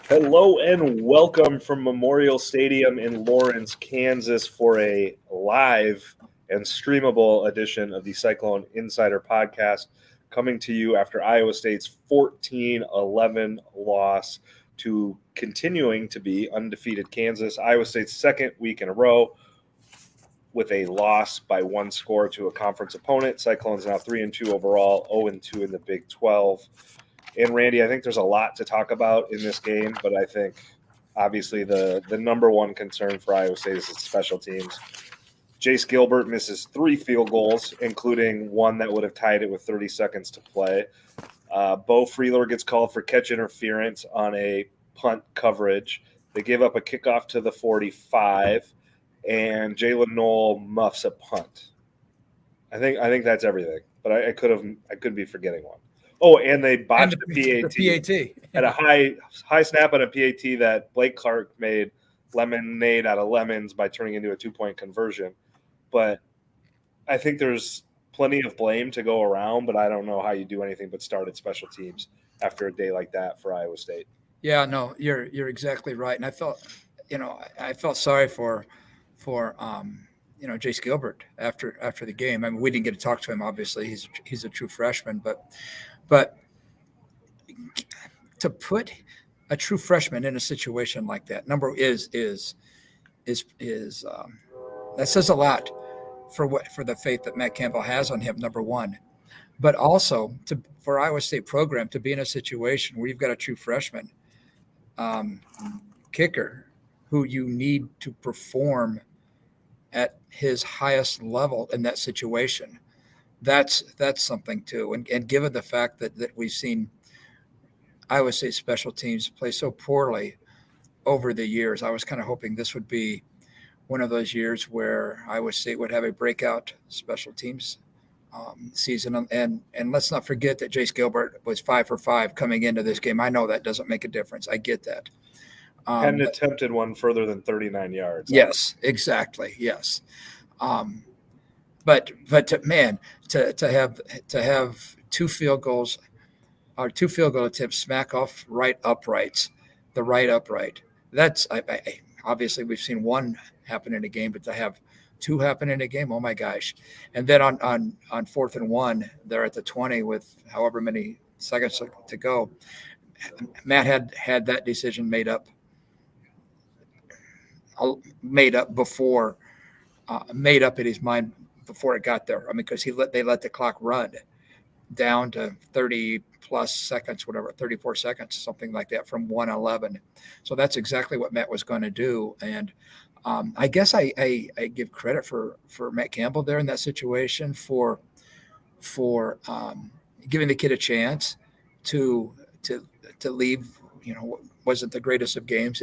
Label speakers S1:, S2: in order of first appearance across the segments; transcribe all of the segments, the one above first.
S1: Hello and welcome from Memorial Stadium in Lawrence, Kansas for a live and streamable edition of the Cyclone Insider Podcast, coming to you after Iowa State's 14-11 loss to continuing to be undefeated Kansas. Iowa State's second week in a row with a loss by one score to a conference opponent. Cyclones now 3-2 overall, 0-2 in the Big 12. And Randy, I think there's a lot to talk about in this game, but I think obviously the number one concern for Iowa State is its special teams. Jace Gilbert misses 3 field goals, including one that would have tied it with 30 seconds to play. Bo Freeler gets called for catch interference on a punt coverage. They give up a kickoff to the 45, and Jalen Knoll muffs a punt. I think that's everything, but I could be forgetting one. Oh, and they botched the PAT at a high snap on a PAT that Blake Clark made lemonade out of lemons by turning into a 2-point conversion. But I think there's plenty of blame to go around, but I don't know how you do anything but start at special teams after a day like that for Iowa State.
S2: Yeah, no, you're exactly right. And I felt sorry for Jace Gilbert after the game. I mean, we didn't get to talk to him. Obviously, he's a true freshman, but to put a true freshman in a situation like that, that says a lot for the faith that Matt Campbell has on him. Number one, but also for Iowa State program to be in a situation where you've got a true freshman kicker who you need to perform at his highest level in that situation. That's something too. And given the fact that we've seen Iowa State special teams play so poorly over the years, I was kind of hoping this would be one of those years where Iowa State would have a breakout special teams season. And let's not forget that Jace Gilbert was 5 for 5 coming into this game. I know that doesn't make a difference. I get that.
S1: Hadn't attempted one further than 39 yards.
S2: Yes, exactly. Yes. But to have 2 field goals or 2 field goal attempts smack off the right upright. That's obviously we've seen one happen in a game, but to have 2 happen in a game, oh my gosh! And then on 4th and 1, they're at the 20 with however many seconds to go. Matt had that decision made up before, made up in his mind before it got there. I mean, because they let the clock run down to 30 plus seconds, whatever, 34 seconds, something like that from 1:11. So that's exactly what Matt was going to do. And I guess I give credit for Matt Campbell there in that situation for giving the kid a chance to leave. Wasn't the greatest of games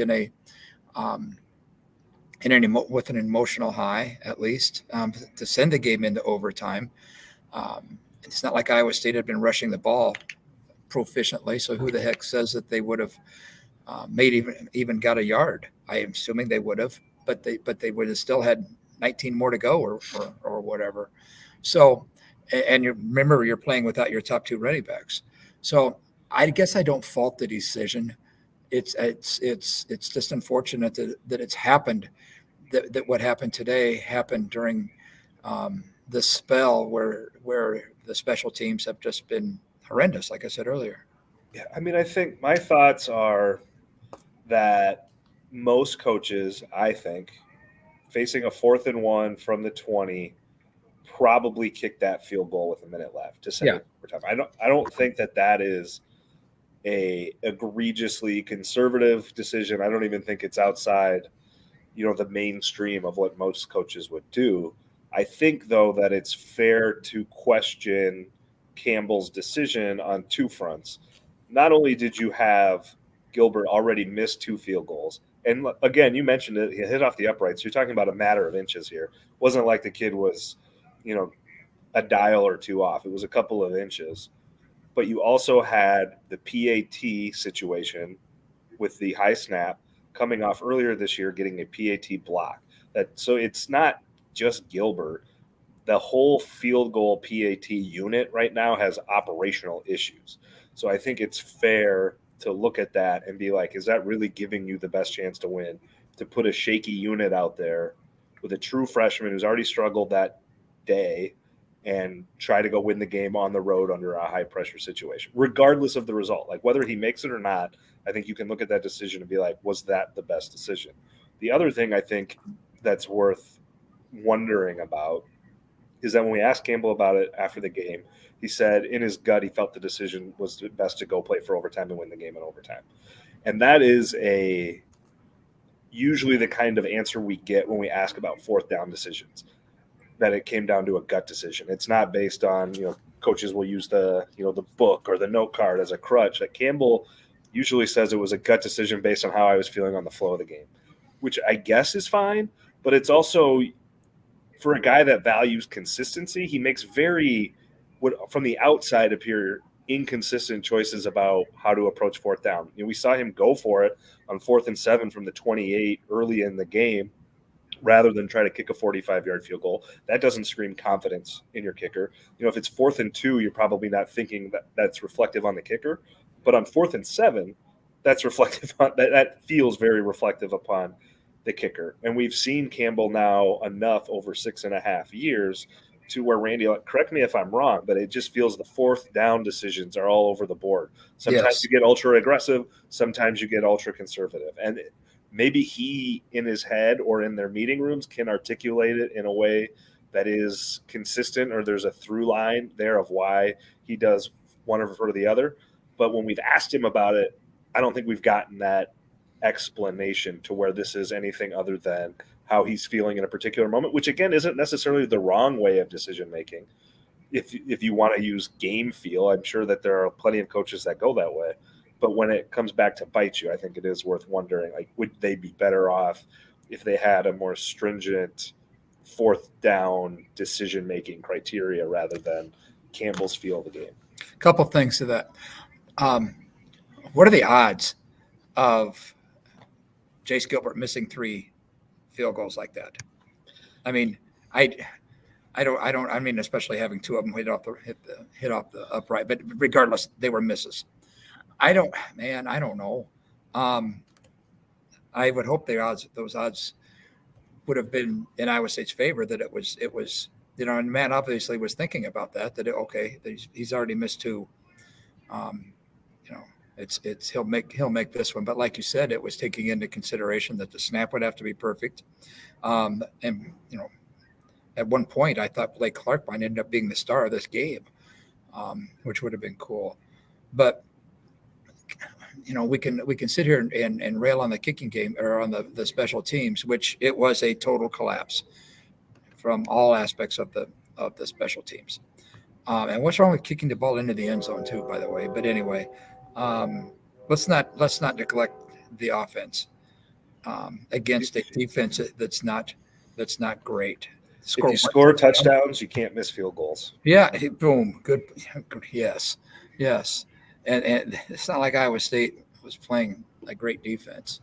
S2: with an emotional high, at least, to send the game into overtime. It's not like Iowa State had been rushing the ball proficiently, so who the heck says that they would have made even got a yard? I am assuming they would have, but they would have still had 19 more to go or whatever. So, and remember, you're playing without your top 2 running backs. So I guess I don't fault the decision. It's just unfortunate that it's happened. That what happened today happened during the spell where the special teams have just been horrendous, like I said earlier.
S1: Yeah, I mean, I think my thoughts are that most coaches, I think, facing a 4th and 1 from the 20, probably kick that field goal with a minute left to send it overtime. I don't think that is a egregiously conservative decision. I don't even think it's outside, the mainstream of what most coaches would do. I think, though, that it's fair to question Campbell's decision on 2 fronts. Not only did you have Gilbert already miss 2 field goals, and again, you mentioned it, he hit off the uprights. You're talking about a matter of inches here. It wasn't like the kid was, a dial or 2 off. It was a couple of inches. But you also had the PAT situation with the high snap coming off earlier this year, getting a PAT block. So it's not just Gilbert. The whole field goal PAT unit right now has operational issues. So I think it's fair to look at that and be like, is that really giving you the best chance to win? To put a shaky unit out there with a true freshman who's already struggled that day and try to go win the game on the road under a high pressure situation, regardless of the result. Like whether he makes it or not, I think you can look at that decision and be like, was that the best decision? The other thing I think that's worth wondering about is that when we asked Campbell about it after the game, he said in his gut he felt the decision was best to go play for overtime and win the game in overtime. And that is usually the kind of answer we get when we ask about fourth down decisions, that it came down to a gut decision. It's not based on, coaches will use the book or the note card as a crutch. That Campbell usually says it was a gut decision based on how I was feeling on the flow of the game, which I guess is fine, but it's also, for a guy that values consistency, he makes what from the outside appear inconsistent choices about how to approach fourth down. We saw him go for it on 4th and 7 from the 28 early in the game rather than try to kick a 45-yard field goal. That doesn't scream confidence in your kicker. If it's 4th and 2, you're probably not thinking that's reflective on the kicker. But on 4th and 7, that's reflective on that feels very reflective upon the kicker. And we've seen Campbell now enough over 6.5 years to where, Randy, correct me if I'm wrong, but it just feels the fourth down decisions are all over the board. Sometimes you get ultra aggressive, sometimes you get ultra conservative. And maybe he in his head or in their meeting rooms can articulate it in a way that is consistent, or there's a through line there of why he does one or the other. But when we've asked him about it, I don't think we've gotten that explanation to where this is anything other than how he's feeling in a particular moment, which again isn't necessarily the wrong way of decision making. If you want to use game feel, I'm sure that there are plenty of coaches that go that way. But when it comes back to bite you, I think it is worth wondering, like, would they be better off if they had a more stringent fourth down decision making criteria rather than Campbell's feel of the game?
S2: A couple things to that. What are the odds of Jace Gilbert missing 3 field goals like that? I mean, I don't. I mean, especially having 2 of them hit off the upright. But regardless, they were misses. I don't know. I would hope those odds would have been in Iowa State's favor. That it was. And Matt obviously was thinking about that. He's already missed 2. He'll make this one. But like you said, it was taking into consideration that the snap would have to be perfect. At one point I thought Blake Clark might end up being the star of this game, which would have been cool. But we can sit here and rail on the kicking game or on the special teams, which it was a total collapse from all aspects of the special teams. And what's wrong with kicking the ball into the end zone too, by the way? But anyway, let's not neglect the offense against a defense that's not great.
S1: If you score touchdowns, you can't miss field goals.
S2: Yeah, boom, good. Yes, and it's not like Iowa State was playing a great defense.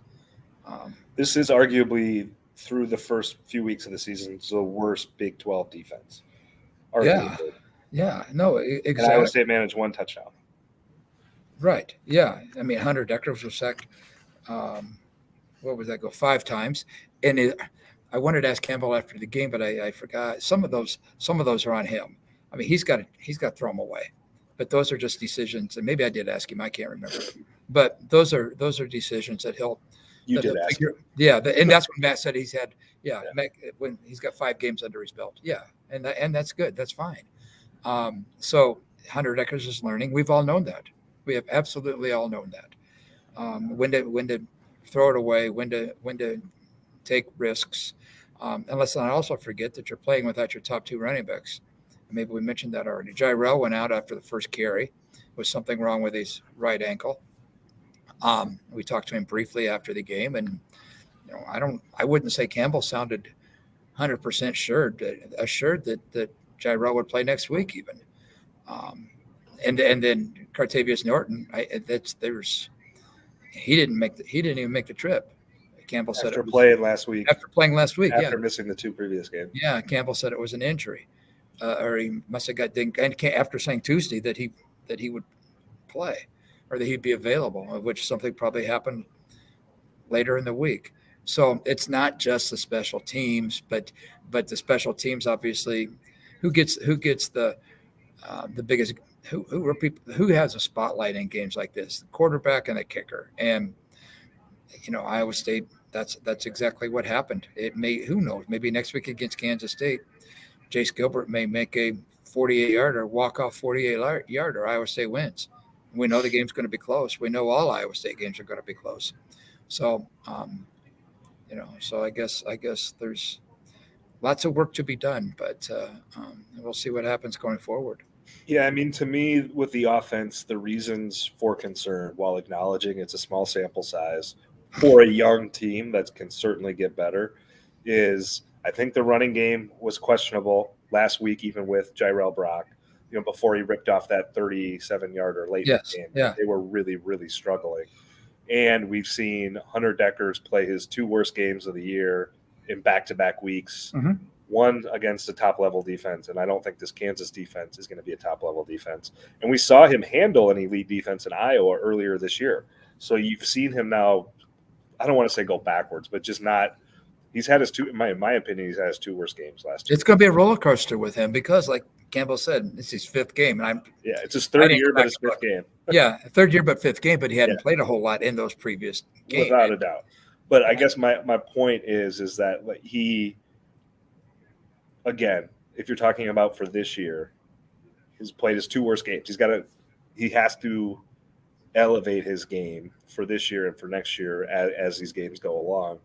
S1: This is arguably, through the first few weeks of the season, the worst Big 12 defense. Arguably.
S2: Yeah, no, exactly.
S1: And Iowa State managed 1 touchdown.
S2: Right. Yeah. I mean, Hunter Dekkers was sacked. What was that? Go 5 times. And I wanted to ask Campbell after the game, but I forgot. Some of those are on him. I mean, he's got to throw them away. But those are just decisions. And maybe I did ask him. I can't remember. But those are decisions that he'll.
S1: You did ask him.
S2: Yeah, and that's what Matt said. He's had. Yeah, when he's got 5 games under his belt. Yeah, and that's good. That's fine. So Hunter Dekkers is learning. We've all known that. We have absolutely all known that. When to throw it away, when to take risks. And let's not also forget that you're playing without your top 2 running backs. Maybe we mentioned that already. Jairell went out after the first carry with something wrong with his right ankle. We talked to him briefly after the game, and I wouldn't say Campbell sounded 100% assured that Jairell would play next week even. And then Cartavius Norton, he didn't even make the trip. Campbell said
S1: after playing last week.
S2: After
S1: missing the 2 previous games.
S2: Yeah, Campbell said it was an injury, or he must have got dinged. And after saying Tuesday that he would play, or that he'd be available, which something probably happened later in the week. So it's not just the special teams, but the special teams obviously, who gets the biggest, who has a spotlight in games like this, the quarterback and the kicker. And Iowa State, that's exactly what happened. It may, who knows, maybe next week against Kansas State, Jace Gilbert may make a 48-yarder, walk off 48-yarder. Iowa State wins. We know the game's going to be close. We know all Iowa State games are going to be close. So, so I guess there's lots of work to be done, but we'll see what happens going forward.
S1: Yeah, I mean, to me, with the offense, the reasons for concern, while acknowledging it's a small sample size for a young team that can certainly get better, is I think the running game was questionable last week, even with Jyrell Brock, before he ripped off that 37-yarder late in the game.
S2: Yeah.
S1: They were really, really struggling. And we've seen Hunter Dekkers play his 2 worst games of the year in back-to-back weeks.
S2: Mm-hmm.
S1: One against a top-level defense, and I don't think this Kansas defense is going to be a top-level defense. And we saw him handle an elite defense in Iowa earlier this year. So you've seen him now, I don't want to say go backwards, but just not – he's had his in my opinion, he's had his 2 worst games last year.
S2: It's going to be a roller coaster with him because, like Campbell said, it's his 5th game. And
S1: it's his 3rd year, but his 5th game.
S2: Yeah, 3rd year, but 5th game, but he hadn't played a whole lot in those previous games.
S1: Without a doubt. But I guess my point is that he – again, if you're talking about for this year, he's played his 2 worst games. He has to elevate his game for this year and for next year as these games go along.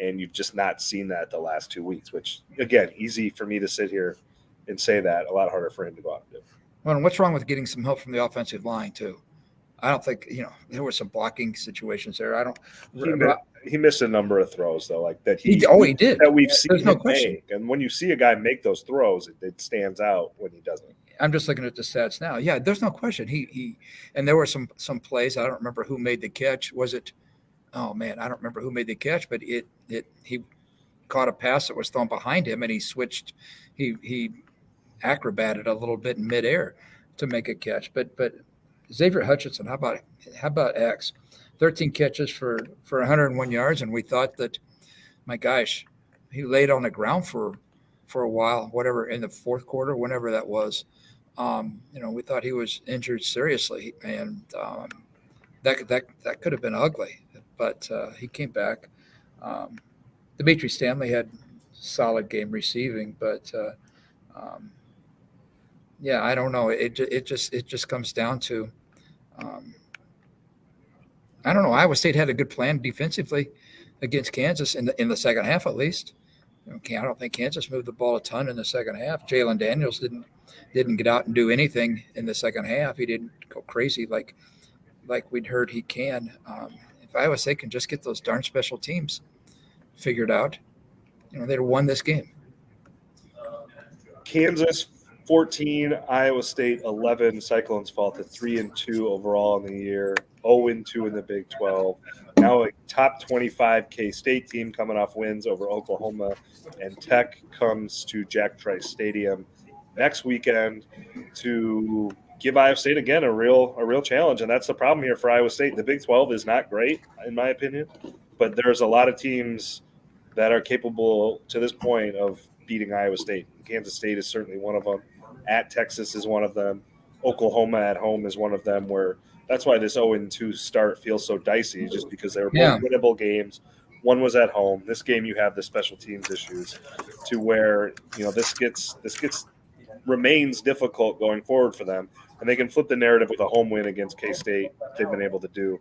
S1: And you've just not seen that the last 2 weeks, which, again, easy for me to sit here and say that, a lot harder for him to go out and do.
S2: Well, and what's wrong with getting some help from the offensive line too? I don't think, there were some blocking situations there.
S1: He missed a number of throws though, like that he
S2: did
S1: that we've seen
S2: no
S1: him make. And when you see a guy make those throws, it stands out when he doesn't.
S2: I'm just looking at the stats now. Yeah, there's no question. He and there were some plays. I don't remember who made the catch. Was it? Oh man, I don't remember who made the catch, but he caught a pass that was thrown behind him, and he switched. He acrobated a little bit in midair to make a catch. But Xavier Hutchinson, how about X? 13 catches for 101 yards, and we thought that, my gosh, he laid on the ground for a while, whatever, in the 4th quarter, whenever that was. We thought he was injured seriously, and that could have been ugly. But he came back. Dimitri Stanley had solid game receiving, but I don't know. It just comes down to. I don't know. Iowa State had a good plan defensively against Kansas in the second half, at least. I don't think Kansas moved the ball a ton in the second half. Jalen Daniels didn't get out and do anything in the second half. He didn't go crazy like we'd heard he can. If Iowa State can just get those darn special teams figured out, they'd have won this game.
S1: Kansas 14, Iowa State 11. Cyclones fall to 3-2 overall in the year, 0-2 in the Big 12. Now a top 25 K-State team coming off wins over Oklahoma, and Tech comes to Jack Trice Stadium next weekend to give Iowa State again a real challenge, and that's the problem here for Iowa State. The Big 12 is not great, in my opinion, but there's a lot of teams that are capable to this point of beating Iowa State. Kansas State is certainly one of them. At Texas is one of them. Oklahoma at home is one of them, where that's why this 0-2 start feels so dicey, just because they were both winnable games. One was at home. This game you have the special teams issues to where, this remains difficult going forward for them. And they can flip the narrative with a home win against K-State. They've been able to do.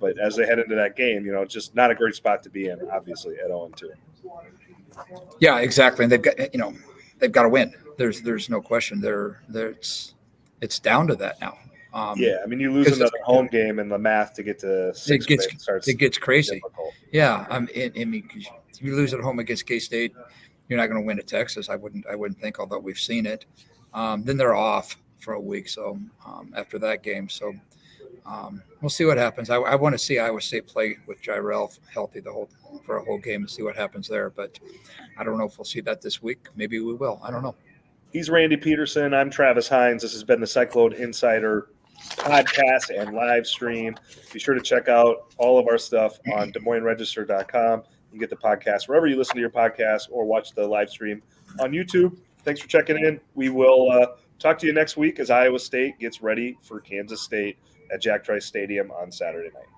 S1: But as they head into that game, it's just not a great spot to be in, obviously, at 0-2.
S2: Yeah, exactly. And they've got to win. There's no question. It's down to that now.
S1: You lose another home game, and the math to get to 6
S2: it gets crazy.
S1: Difficult.
S2: Yeah, if you lose at home against K-State, you're not going to win at Texas. I wouldn't think, although we've seen it. Then they're off for a week, so after that game, so we'll see what happens. I want to see Iowa State play with Jyrell healthy for a whole game and see what happens there. But I don't know if we'll see that this week. Maybe we will. I don't know.
S1: He's Randy Peterson. I'm Travis Hines. This has been the Cyclone Insider podcast and live stream. Be sure to check out all of our stuff on DesMoinesRegister.com. You can get the podcast wherever you listen to your podcast or watch the live stream on YouTube. Thanks for checking in. We will talk to you next week as Iowa State gets ready for Kansas State at Jack Trice Stadium on Saturday night.